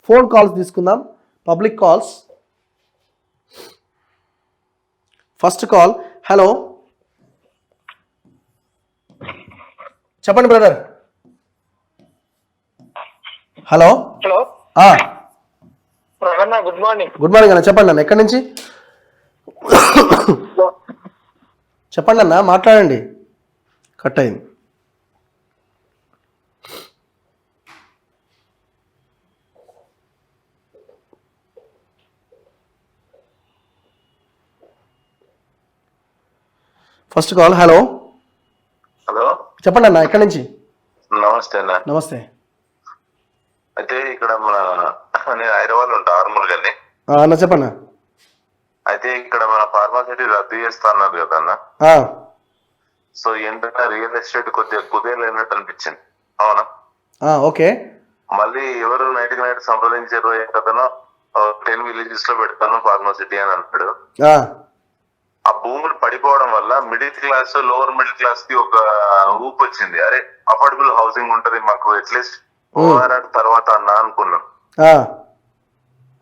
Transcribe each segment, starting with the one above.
Phone calls తీసుకుందాం, public calls. First call. Hello, చెప్పండి brother. Hello hello, good morning. Good morning అన్న, చెప్పండి అన్న. ఎక్కడి నుంచి చెప్పండి అన్న, మాట్లాడండి. కట్ అయింది. First call. హలో. హలో, చెప్పండి అన్న, ఎక్కడి నుంచి? నమస్తే అన్న. నమస్తే. అయితే ఇక్కడ నేను హైదరాబాద్ లో ఉంటా, ఆర్మూర్ గల్లి. అన్న చెప్పన్న. అయితే ఇక్కడ మన ఫార్మాసిటీ రద్దు చేస్తా అన్నారు కదా అన్న. సో ఏంటంటే రియల్ ఎస్టేట్ కొద్దిగా కుదేలైనట్టు అనిపించింది. అవునా? ఓకే. మళ్ళీ ఎవరు నైట్ సంప్రదించారు కదనో 10 విలేజెస్ లో పెడతాను ఫార్మాసిటీ అని అన్నాడు. ఆ భూములు పడిపోవడం వల్ల middle class, lower middle class కి ఒక ఊపు వచ్చింది. అరే, అఫోర్డబుల్ హౌసింగ్ ఉంటది మాకు అట్లీస్ట్ తర్వాత అన్న అనుకున్నాం.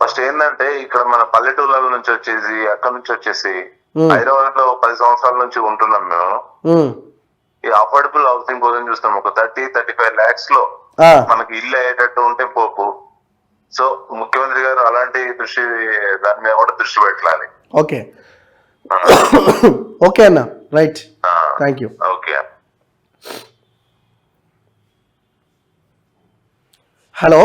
ఫస్ట్ ఏంటంటే ఇక్కడ మన పల్లెటూర్ల నుంచి వచ్చేసి, అక్కడ నుంచి వచ్చేసి హైదరాబాద్ లో 10 సంవత్సరాల నుంచి ఉంటున్నాం మేము. ఈ అఫోర్డబుల్ హౌసింగ్ కోసం చూస్తాం. ఒక 30-35 lakhs లో మనకి ఇల్లు అయ్యేటట్టు ఉంటే పోపు. సో ముఖ్యమంత్రి గారు అలాంటి దాని మీద కూడా దృష్టి పెట్టాలి. ఓకే ఓకే అన్న, right, thank you. Okay. Hello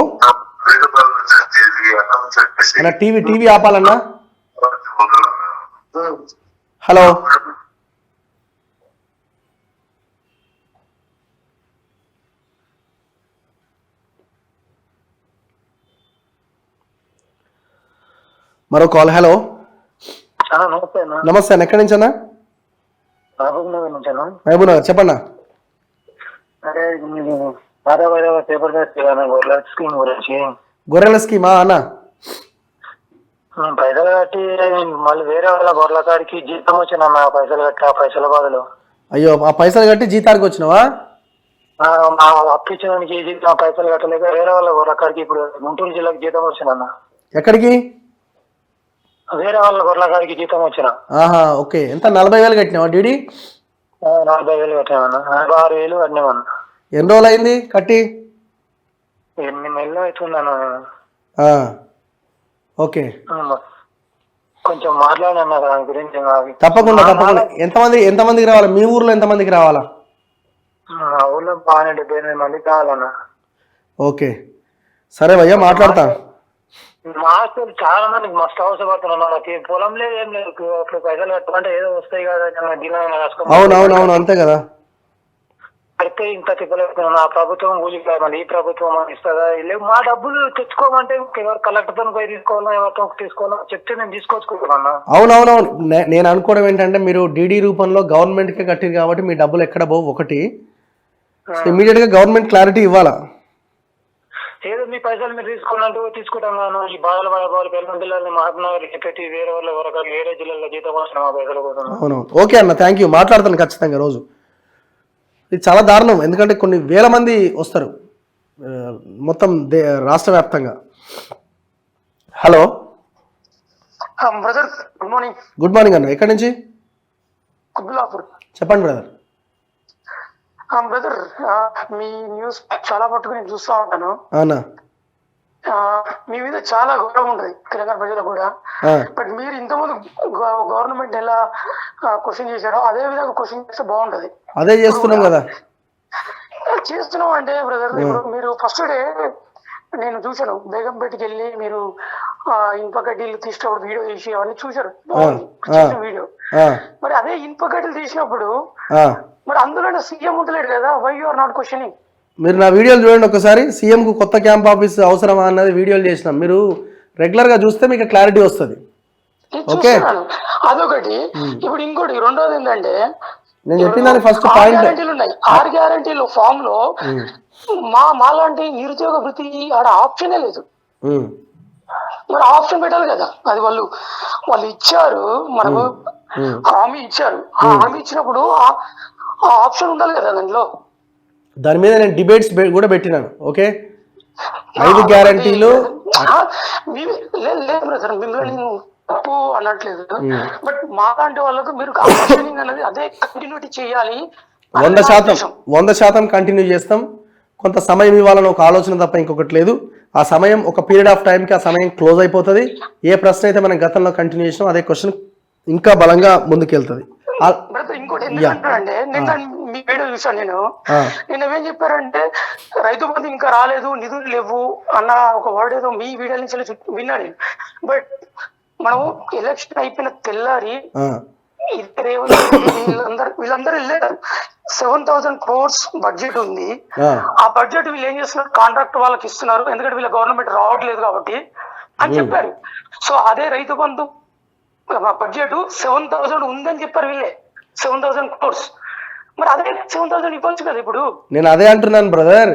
అన్న, టీవీ ఆపాలన్నా. హలో. మరో కాల్. హలో. నమస్తే అన్న, ఎక్కడి నుంచి అన్న? మహబూబ్నగర్ నుంచి అన్న. మహబూబ్నగర్, చెప్పన్నా. అదే పేపర్ స్కీమ్ గురించి. గొర్రెల స్కీమా అన్న? పైసలు కట్టి మళ్ళీ వేరే వాళ్ళ గొర్రెల కాడికి జీతం వచ్చిన పైసలు కట్టి ఆ పైసల బాధలు. అయ్యో, ఆ పైసలు కట్టి జీతానికి వచ్చినావా? అప్పు ఇచ్చినానికి పైసలు కట్టలేక వేరే వాళ్ళ గొర్రెల కాడికి ఇప్పుడు గుంటూరు జిల్లాకి జీతం వచ్చిన. ఎక్కడికి? వేరే వాళ్ళ గొర్రెల కాడికి జీతం వచ్చిన. ఓకే. ఎంత? 40,000 కట్టినావా డీడీ? 40,000 కట్టినామన్నా. 46,000 కట్టినామన్నా. ఎన్ని రోజులు అయింది కట్టి? 8 నెలలు అవుతుందన్న. ఓకే, కొంచెం మాట్లాడన్నా దాని గురించి. తప్పకుండా. ఎంతమందికి రావాలా? మీ ఊర్లో ఎంతమందికి రావాలా? మా ఊర్లో బాగానే 78 మందికి కావాలన్నా. ఓకే, సరే భయ్యా, మాట్లాడతా. మా హాస్టల్ చాలా మందికి మస్తు అవసరపడుతున్నా. నాకు పొలం లేదు, ఏం లేదు. అప్పుడు పైసలు కట్టమంటే ఏదో వస్తాయి కదా. అవునవునవును, అంతే కదా. అయితే ఇంత తిప్పలేకపోతున్నా. ఆ ప్రభుత్వం కూలికి మళ్ళీ ఈ ప్రభుత్వం ఇస్తుందా? లేవు, మా డబ్బులు తెచ్చుకోమంటే ఎవరు కలెక్టర్తో పోయి తీసుకోవాలా, ఎవరితో తీసుకోవాలా చెప్తే నేను తీసుకొచ్చుకుంటున్నా. అవునవునవును, నేను అనుకోవడం ఏంటంటే మీరు డీడీ రూపంలో గవర్నమెంట్కే కట్టిరు కాబట్టి మీ డబ్బులు ఎక్కడ పోవు. ఒకటి, ఇమీడియట్ గా గవర్నమెంట్ క్లారిటీ ఇవ్వాలా. ఏదో మీ పైసలు మీరు తీసుకోవాలంటూ తీసుకుంటాం కాను. ఈ బాధలు పడే పిల్లల్ని మహబూబ్నగర్ పెట్టి వేరే వాళ్ళ వరకు వేరే జిల్లాలో జీతం వచ్చిన మా పైసలు కోసం. అవునవును, ఓకే అన్న, థ్యాంక్ యూ. మాట్లాడతాను ఖచ్చితంగా రోజు. ఇది చాలా దారుణం, ఎందుకంటే కొన్ని వేల మంది వస్తారు మొత్తం రాష్ట్ర వ్యాప్తంగా. Hello brother, good morning. Good morning అన్న, ఎక్కడి నుంచి? కుబ్లాపూర్. చెప్పండి బ్రదర్. బ్రదర్, మీ న్యూస్ చాలా మట్టుకు నేను చూస్తూ ఉంటాను. అవునా? మీ మీద చాలా గౌరవం ఉంటుంది తెలంగాణ ప్రజలు కూడా. బట్ మీరు ఇంతకుముందు గవర్నమెంట్ ఎలా క్వశ్చన్ చేశారో అదే విధంగా క్వశ్చన్ చేస్తే బాగుంటది. అదే చేస్తున్నాం కదా. చేస్తున్నాం అంటే బ్రదర్, ఇప్పుడు మీరు ఫస్ట్ డే నేను చూశాను, బేగంపేటకి వెళ్ళి మీరు ఇనుప గడ్డీలు తీసినప్పుడు వీడియో తీసి అవన్నీ చూశారు, వీడియో. మరి అదే ఇనుప గడ్డీలు తీసినప్పుడు మరి అందులో సీఎం ఉండలేడు కదా. Why you are not questioning? మీరు నా వీడియోలు చూడండి ఒకసారి. సీఎం కు కొత్త క్యాంప్ ఆఫీస్ అవసరమా అన్నది వీడియోలు చేసినాం. మీరు రెగ్యులర్ గా చూస్తే మీకు క్లారిటీ వస్తుంది. ఓకే, అదొకటి. ఇప్పుడు ఇంకోటి రెండోది ఏంటంటే, నేను చెప్పిన ఫస్ట్ పాయింట్, 6 గ్యారంటీలు ఫామ్ లో మాలాంటి నిరుద్యోగ వృత్తి ఆడ ఆప్షనే లేదు. మరి ఆప్షన్ పెట్టాలి కదా. అది వాళ్ళు ఇచ్చారు, మనకు హామీ ఇచ్చారు. ఆ హామీ ఇచ్చినప్పుడు ఆ ఆప్షన్ ఉండాలి కదా దాంట్లో. దాని మీద నేను డిబేట్స్ కూడా పెట్టినాను. ఓకే, 5 గ్యారంటీలు లేదు బ్రదర్, మిమ్మల్ని నేను తప్పు అనట్లేదు. బట్ మాలాంటి వాళ్ళకు మీరు క్వశ్చనింగ్ అనేది అదే కంటిన్యూటీ చేయాలి. 100% కంటిన్యూ చేస్తాం. కొంత సమయం ఇవ్వాలని ఒక ఆలోచన తప్ప ఇంకొకటి లేదు. ఆ సమయం ఒక పీరియడ్ ఆఫ్ టైంకి ఆ సమయం క్లోజ్ అయిపోతుంది. ఏ ప్రశ్న అయితే మనం గతంలో కంటిన్యూ చేసినాం అదే క్వశ్చన్ ఇంకా బలంగా ముందుకెళ్తుంది. ఇంకోటి ఎందుకంటే నిన్న మీ వీడియో చూసాను నేను. నిన్న ఏం చెప్పారంటే రైతు బంధు ఇంకా రాలేదు, నిధులు లేవు అన్న ఒక వర్డ్ ఏదో మీ వీడియో నుంచి విన్నాను. బట్ మనం ఎలక్షన్ అయిపోయిన తెల్లారి వీళ్ళందరూ వెళ్ళారు. 7,000 crores బడ్జెట్ ఉంది. ఆ బడ్జెట్ వీళ్ళు ఏం చేస్తున్నారు, కాంట్రాక్ట్ వాళ్ళకి ఇస్తున్నారు, ఎందుకంటే వీళ్ళ గవర్నమెంట్ రావట్లేదు కాబట్టి అని చెప్పారు. సో అదే రైతు బంధు బడ్జెట్ 7,000 ఉందని చెప్పారు వీళ్ళే, 7,000 crores. మరి అదే 7,000 ఇవ్వచ్చు కదా ఇప్పుడు. నేను అదే అంటున్నాను బ్రదర్,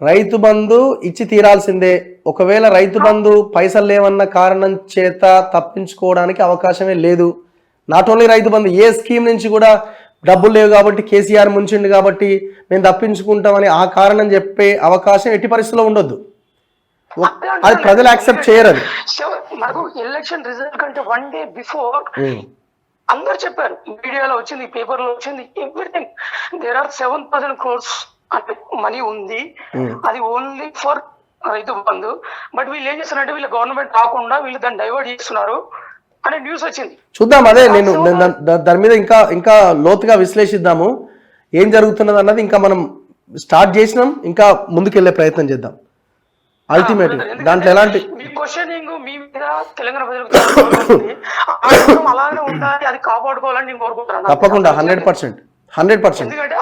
రైతు బంధు ఇచ్చి తీరాల్సిందే. ఒకవేళ రైతు బంధు పైసలు లేవన్న కారణం చేత తప్పించుకోవడానికి అవకాశమే లేదు. Not only Rythu Bandhu, A scheme నుంచి కూడా డబ్బులు లేవు కాబట్టి కేసీఆర్ ముంచిండు కాబట్టి మేము తప్పించుకుంటామని ఆ కారణం చెప్పే అవకాశం ఎట్టి పరిస్థితుల్లో ఉండొద్దు. అది ప్రజలు యాక్సెప్ట్ చేయరు. అది మనకు ఎలక్షన్ రిజల్ట్ కంటే 1 day బిఫోర్ అందరు చెప్పారు, మీడియాలో వచ్చింది, పేపర్ లో వచ్చింది, ఎవ్రీథింగ్. దేర్ ఆర్ 7,000 crores అంటే మనీ ఉంది, అది only for Rythu Bandhu. But వీళ్ళు ఏం చేస్తున్నారంటే వీళ్ళ గవర్నమెంట్ రాకుండా వీళ్ళు దాన్ని డైవర్ట్ చేస్తున్నారు అనే న్యూస్ వచ్చింది. చూద్దాం, అదే నేను దాని మీద ఇంకా లోతుగా విశ్లేషిద్దాము ఏం జరుగుతున్నది అన్నది. ఇంకా మనం స్టార్ట్ చేసినాం, ఇంకా ముందుకెళ్లే ప్రయత్నం చేద్దాం. అల్టిమేట్ దాంట్లో ఎలాంటి మీ క్వశ్చనింగ్ మీ మీద తెలంగాణ ప్రజలకు అలానే ఉండాలి, అది కాపాడుకోవాలని నేను కోరుకుంటున్నాను. తప్పకుండా 100%. ఎందుకంటే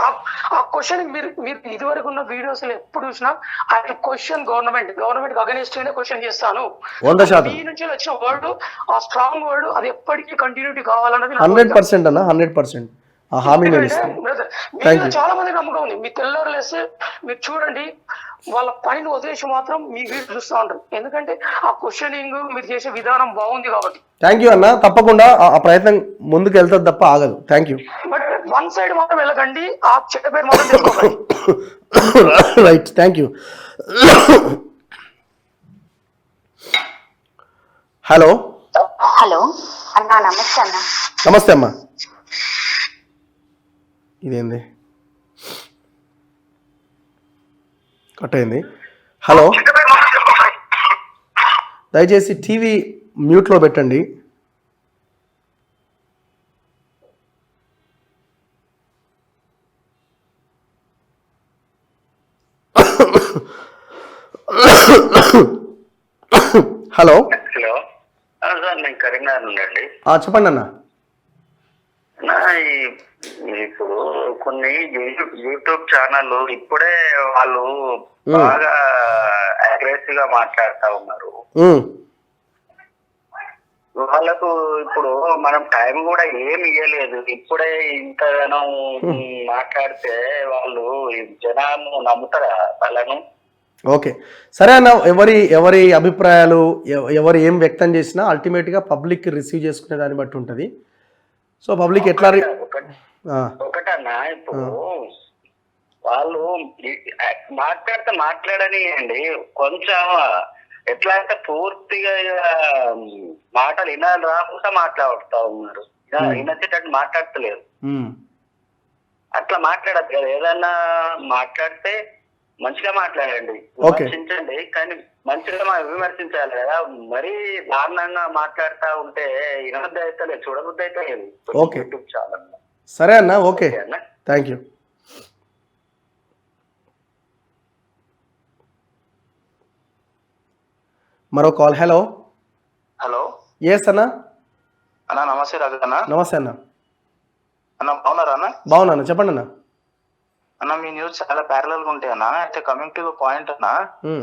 ఆ క్వశ్చన్ మీరు ఇదివరకు ఉన్న వీడియోస్ లో ఎప్పుడు చూసినా ఐ క్వశ్చన్ గవర్నమెంట్ అగెనిస్ట్ గానే క్వశ్చన్ చేస్తాను. 100% మీ నుంచి వచ్చిన వర్డ్, ఆ స్ట్రాంగ్ వర్డ్, అది ఎప్పటికీ కంటిన్యూటీ కావాలన్నది 100% అన్న 100%. చాలా మంది నమ్మకం ఉంది. మీ తెల్లారు లేస్తే మీరు చూడండి, వాళ్ళ పనిని వదిలేసి మాత్రం మీ వీడియో చూస్తూ ఉంటారు. ఎందుకంటే ఆ క్వశ్చనింగ్ మీరు చేసే విధానం బాగుంది కాబట్టి. థ్యాంక్ యూ అన్న, తప్పకుండా ఆ ప్రయత్నం ముందుకు వెళ్తుంది తప్ప ఆగదు. Thank you. But one side మాత్రం వెళ్ళకండి, ఆ చెడ్డ పేరు మాత్రం తెలుసుకోకండి. Right, thank you. హలో అన్నా, నమస్తే అన్న. నమస్తే అమ్మా. ఇదేంది కట్ అయింది. హలో, దయచేసి టీవీ మ్యూట్లో పెట్టండి. హలో సార్, నేను కరీంనగర్ నుండి. చెప్పండి అన్న. ఇప్పుడు కొన్ని యూట్యూబ్ ఛానల్ ఇప్పుడే వాళ్ళు బాగా అగ్రెసివ్ గా మాట్లాడుతా ఉన్నారు. వాళ్ళకు ఇప్పుడు మనం టైం కూడా ఏమి ఇవ్వలేదు, ఇప్పుడే ఇంతగానో మాట్లాడితే వాళ్ళు జనాలు నమ్ముతారా వాళ్ళను? ఓకే, సరే అన్న. ఎవరి అభిప్రాయాలు ఎవరు ఏం వ్యక్తం చేసినా అల్టిమేట్గా పబ్లిక్ రిసీవ్ చేసుకునే దాన్ని బట్టి ఉంటుంది. సో పబ్లిక్ ఎట్లా ఒకటన్నా, ఇప్పుడు వాళ్ళు మాట్లాడనియండి, కొంచెం ఎట్లా అంటే పూర్తిగా మాటలు వినాలి రాకుండా మాట్లాడుతూ ఉన్నారు, వినొచ్చేటట్టు మాట్లాడతలేరు. అట్లా మాట్లాడద్దు కదా, ఏదన్నా మాట్లాడితే మంచిగా మాట్లాడండి, విమర్శించండి, కానీ మంచిగా విమర్శించాలి కదా. మరీ దారుణంగా మాట్లాడుతూ ఉంటే వినబుద్ధి అయితే లేదు, చూడబుద్ధి అయితే లేదు. YouTube channel. సరే అన్న, ఓకే, థ్యాంక్ యూ. మరో కాల్. హలో. ఎస్ అన్న. నమస్తే రాజు అన్న. నమస్తే అన్న. బాగున్నారా అన్న? బాగున్నాను, చెప్పండి అన్న. అన్న, మీ న్యూస్ చాలా ప్యారలల్ గా ఉంటాయి అన్న. అయితే కమింగ్ టు ద పాయింట్ అన్న,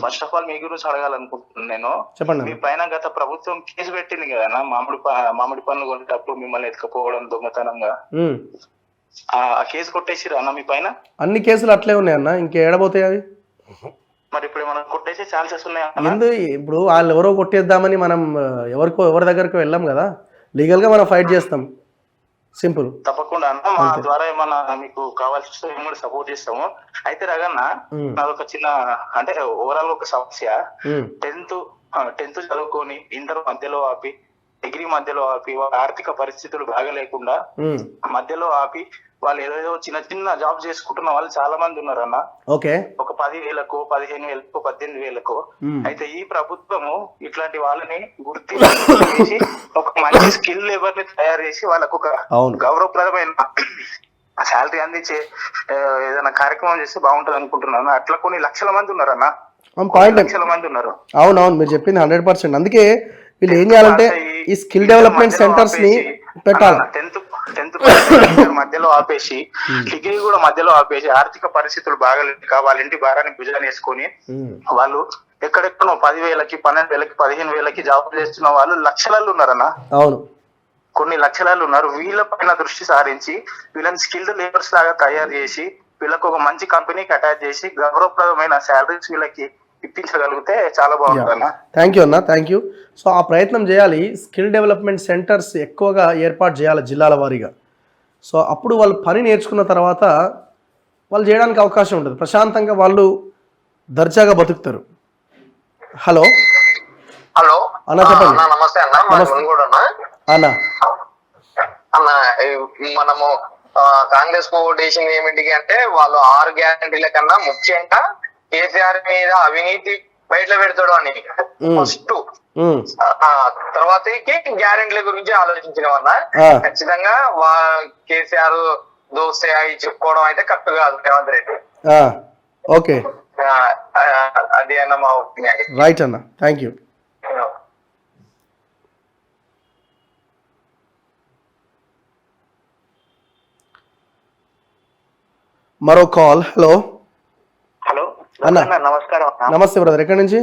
ఫస్ట్ ఆఫ్ ఆల్ మీ గురించి అడగాలనుకుంటున్నాను నేను. చెప్పండి. మీ పైన గత ప్రభుత్వం కేసు పెట్టింది కదా మామిడి పనులు కొనేటప్పుడు మిమ్మల్ని ఎత్తుకపోవడం దొంగతనంగా, ఆ కేసు కొట్టేసిరా అన్న మీ పైన? అన్ని కేసులు అట్లే ఉన్నాయి అన్న, ఇంకేడబోతాయి అవి. మరి ఇప్పుడు మనం కొట్టేసే ఛాన్సెస్ ఉన్నాయా? ఇప్పుడు వాళ్ళు ఎవరో కొట్టేద్దామని మనం ఎవరి దగ్గరకు వెళ్ళాం కదా, లీగల్ గా మనం ఫైట్ చేస్తాం. సింపుల్. తప్పకుండా అన్న మా ద్వారా ఏమన్నా మీకు కావాల్సి మేము కూడా సపోర్ట్ చేస్తాము. అయితే రగన్న నాదొక చిన్న అంటే ఓవరాల్ ఒక సమస్య. 10th చదువుకొని ఇంటర్ మధ్యలో ఆపి, డిగ్రీ మధ్యలో ఆపి, వాళ్ళ ఆర్థిక పరిస్థితులు బాగలేకుండా మధ్యలో ఆపి వాళ్ళు ఏదో చిన్న చిన్న జాబ్ చేసుకుంటున్న వాళ్ళు చాలా మంది ఉన్నారు అన్న. ఓకే. ఒక 10,000కో 15,000కో 18,000కో. అయితే ఈ ప్రభుత్వము ఇట్లాంటి వాళ్ళని గుర్తించి ఒక మంచి స్కిల్ లేబర్ ని తయారు చేసి వాళ్ళకు ఒక గౌరవప్రదమైన శాలరీ అందించే ఏదైనా కార్యక్రమం చేస్తే బాగుంటది అనుకుంటున్నాను. అట్లా కొన్ని లక్షల మంది ఉన్నారు అన్న, లక్షల మంది ఉన్నారు. అవునవును, మీరు చెప్పింది 100%. అందుకే వీళ్ళు ఏం చేయాలంటే ఈ స్కిల్ డెవలప్మెంట్ సెంటర్స్ ని పెట్టాలి. 10th మధ్యలో ఆపేసి, డిగ్రీ కూడా మధ్యలో ఆపేసి, ఆర్థిక పరిస్థితులు బాగాలేక వాళ్ళ ఇంటి భారాన్ని భుజాన్ని వేసుకొని వాళ్ళు ఎక్కడెక్కడో 10,000కి 12,000కి 15,000కి జాబ్ చేస్తున్న వాళ్ళు లక్షలలో ఉన్నారన్న. అవును, కొన్ని లక్షలలో ఉన్నారు. వీళ్ళ పైన దృష్టి సారించి వీళ్ళని స్కిల్డ్ లేబర్స్ లాగా తయారు చేసి వీళ్ళకు ఒక మంచి కంపెనీకి అటాచ్ చేసి గౌరవప్రదమైన శాలరీస్ వీళ్ళకి ఇప్పించగలిగితే చాలా బాగుంటుంది అన్న. థ్యాంక్ యూ అన్న, థ్యాంక్ యూ. సో ఆ ప్రయత్నం చేయాలి. స్కిల్ డెవలప్మెంట్ సెంటర్స్ ఎక్కువగా ఏర్పాటు చేయాలి జిల్లాల వారీగా. సో అప్పుడు వాళ్ళు పని నేర్చుకున్న తర్వాత వాళ్ళు చేయడానికి అవకాశం ఉంటుంది. ప్రశాంతంగా వాళ్ళు దర్జాగా బతుకుతారు. హలో అన్న, చెప్పండి. నమస్తే అన్న. అన్న అన్న, మనము కాంగ్రెస్ కు ఓటేసింది ఏమిటికి అంటే వాళ్ళు 6 గ్యారంటీల కన్నా ముఖ్యంగా కేసీఆర్ మీద అవినీతి బయట పెడతాడు అని ఫస్ట్, తర్వాతకి గ్యారెంటీల గురించి ఆలోచించినవన్నా. ఖచ్చితంగా కేసీఆర్ దోస్తే అవి చెప్పుకోవడం అయితే కరెక్ట్ కాదు రేవంత్ రెడ్డి. ఓకే, అది అన్న మా ఒపీనియన్. రైట్ అన్న, థ్యాంక్ యూ. మరో కాల్. హలో అన్న, నమస్కారం. నమస్తే బ్రదర్, ఎక్కడి నుంచి?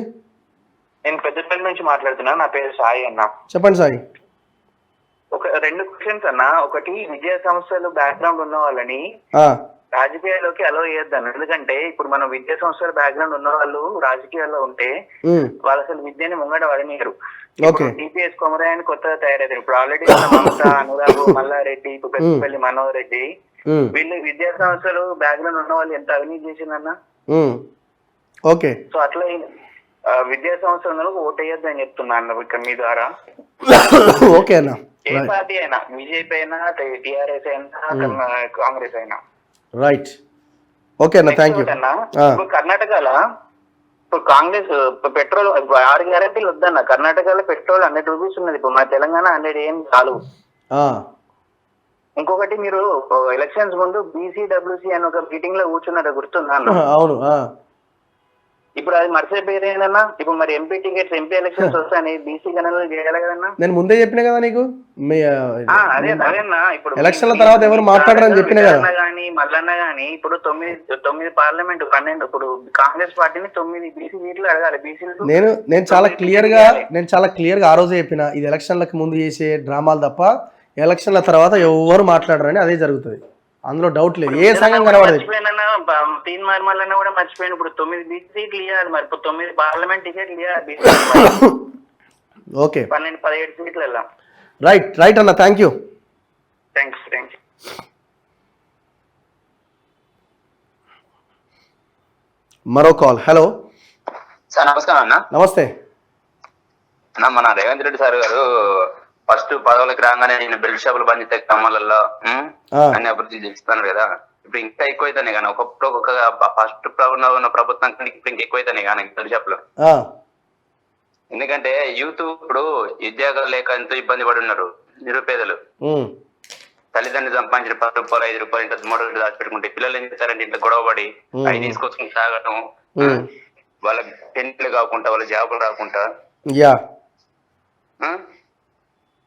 నేను పెద్దపల్లి నుంచి మాట్లాడుతున్నా. నా పేరు సాయి అన్న. చెప్పండి సాయి. ఒక 2 క్వశ్చన్స్ అన్న. ఒకటి, విద్యా సంస్థలు బ్యాక్గ్రౌండ్ ఉన్న వాళ్ళని రాజకీయాల్లోకి అలో చేయొద్దాను. ఎందుకంటే ఇప్పుడు మనం విద్యా సంస్థల బ్యాక్గ్రౌండ్ ఉన్న వాళ్ళు రాజకీయాల్లో ఉంటే వాళ్ళు అసలు విద్యని ముంగట వడనీయరు. టీపీఎస్ కొమరాయని కొత్తగా తయారయ్యారు. ఇప్పుడు ఆల్రెడీ మమతా, అనురాగ్, మల్లారెడ్డి, ఇప్పుడు పెద్దపల్లి మనోహర్ రెడ్డి, వీళ్ళు విద్యా సంస్థలు బ్యాక్గ్రౌండ్ ఉన్న వాళ్ళు ఎంత అవినీతి చేసిందన్న. ఓకే, సో అట్లా విద్యా సంస్థలకు ఓటేయొద్దు అని చెప్తున్నా అన్న ఇక్కడ మీ ద్వారా. ఓకే అన్న. ఏ పార్టీ అయినా, బీజేపీ అయినా, టిఆర్ఎస్ అయినా, కాంగ్రెస్ అయినా. రైట్, ఓకే అన్న, థ్యాంక్ యూ. ఇప్పుడు కర్ణాటకలో ఇప్పుడు కాంగ్రెస్ పెట్రోల్ 6 గ్యారెంటీలు వద్దన్న. కర్ణాటకలో పెట్రోల్ 100 రూపీస్ ఉన్నది. ఇప్పుడు మన తెలంగాణ 100 ఏం చాలు. ఇంకొకటి, మీరు ఎలక్షన్స్ ముందు బీసీడబ్ల్యూసీ అని ఒక మీటింగ్ లో కూర్చున్నారా, గుర్తుందా అన్న? అవును. ఇప్పుడు అది మర్చిపోయారేనన్నా. ఇప్పుడు మరి ఎంపీ టికెట్స్, ఎంపీ ఎలక్షన్స్ వస్తాయని బీసీ గణనలు చేయాలి కదన్నా. నేను ముందే చెప్పిన కదా నీకు, అదేనా ఇప్పుడు ఎలక్షన్ల తర్వాత ఎవరు మాట్లాడరని చెప్పిన కదా. కానీ మల్లన్న గానీ ఇప్పుడు 9 పార్లమెంట్ 12, ఇప్పుడు కాంగ్రెస్ పార్టీని 9 బీసీ సీట్లు అడగాలి. బీసీలు నేను చాలా క్లియర్ గా ఆ రోజే చెప్పిన, ఇది ఎలక్షన్లకు ముందు చేసే డ్రామాలు తప్ప ఎలక్షన్ల తర్వాత ఎవరు మాట్లాడరని. అదే జరుగుతుంది, అందులో డౌట్ లేదు. ఏ సంఘం కనబడదు. తీన్ మార్మల్లన్న కూడా మర్చిపోయాను. ఇప్పుడు 9 బీసీ సీట్లు ఇవ్వాలి. మరి ఇప్పుడు 9 పార్లమెంట్ టికెట్లు ఇవ్వాలి. ఓకే, 12-17 సీట్లు వెళ్దాం. రైట్ అన్న, థ్యాంక్ యూ. థ్యాంక్స్. మరో కాల్. హలో సార్, నమస్కారం అన్న. నమస్తే అన్న. మన రేవంత్ రెడ్డి సార్ గారు ఫస్ట్ పదవులకు రాగానే నేను బెల్ట్ షాపులు బంద్ చేస్తే గ్రామాలలో అన్ని అభివృద్ధి చేస్తాను కదా. ఇప్పుడు ఇంకా ఎక్కువ అవుతాయి కానీ ఒకప్పుడు ఫస్ట్ ఉన్న ప్రభుత్వం ఇప్పుడు ఇంకా ఎక్కువ అవుతాయి కానీ బెల్ట్ షాపులు. ఎందుకంటే యూత్ ఇప్పుడు ఉద్యోగాలు లేక ఎంతో ఇబ్బంది పడి ఉన్నారు. నిరుపేదలు తల్లిదండ్రులు సంపాదించిన 10 రూపాయలు 5 రూపాయలు ఇంత 3 రోజులు దాచిపెట్టుకుంటే పిల్లలు ఏం చేస్తారంటే ఇంట్లో గొడవపడి అవి తీసుకొచ్చుకుని తాగటం, వాళ్ళ పెన్నులు కాకుండా వాళ్ళ జాబులు రాకుండా.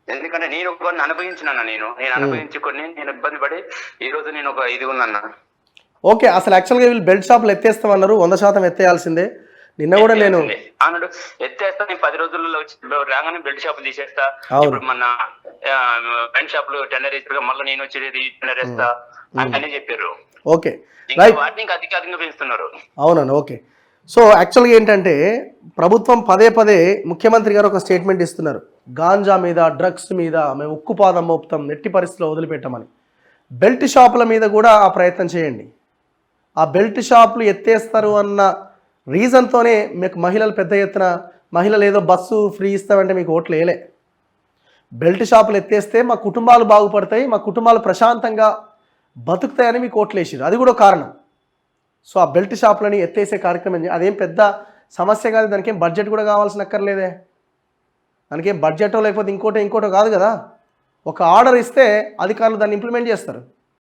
ఎందుకంటే నేను కొన్ని అనుభవించినా, నేను అనుభవించుకొని నేను ఇబ్బంది పడి ఈ రోజు నేను ఒక ఇది ఉన్నా. ఓకే, అసలు యాక్చువల్గా వీళ్ళు బెల్ట్ షాపులు ఎత్తేస్తామన్నారు. 100% ఎత్తేయాల్సిందే. నిన్న కూడా నేను అన్నాడు ఎత్తేస్తా, నేను 10 రోజుల్లో రాగానే బెల్ట్ షాపులు తీసేస్తా. ఇప్పుడు మన బెల్ట్ షాపులు టెండర్ వేసి మళ్ళీ నేను వచ్చేది టెండర్ వేస్తా అని చెప్పారు. ఓకే, వాటిని ఇంకా అధికంగా పెంచుతున్నారు. అవునండి. ఓకే, సో యాక్చువల్గా ఏంటంటే ప్రభుత్వం పదే ముఖ్యమంత్రి గారు ఒక స్టేట్మెంట్ ఇస్తున్నారు. గాంజా మీద, డ్రగ్స్ మీద మేము ఉక్కుపాదం మోపుతాం, నెట్టి పరిస్థితిలో వదిలిపెట్టమని. బెల్ట్ షాపుల మీద కూడా ఆ ప్రయత్నం చేయండి. ఆ బెల్ట్ షాపులు ఎత్తేస్తారు అన్న రీజన్తోనే మీకు మహిళలు పెద్ద ఎత్తున, మహిళలు ఏదో బస్సు ఫ్రీ ఇస్తామంటే మీకు ఓట్లు వేయలే. బెల్ట్ షాపులు ఎత్తేస్తే మా కుటుంబాలు బాగుపడతాయి, మా కుటుంబాలు ప్రశాంతంగా బతుకుతాయని మీకు ఓట్లు వేసారు. అది కూడా కారణం. సో ఆ బెల్ట్ షాపులని ఎత్తేసే కార్యక్రమం అదేం పెద్ద సమస్య కాదు. దానికి ఏం బడ్జెట్ కూడా కావాల్సిన అక్కర్లేదే. దానికి ఏం బడ్జెటో లేకపోతే ఇంకోటో కాదు కదా. ఒక ఆర్డర్ ఇస్తే అధికారులు దాన్ని ఇంప్లిమెంట్ చేస్తారు.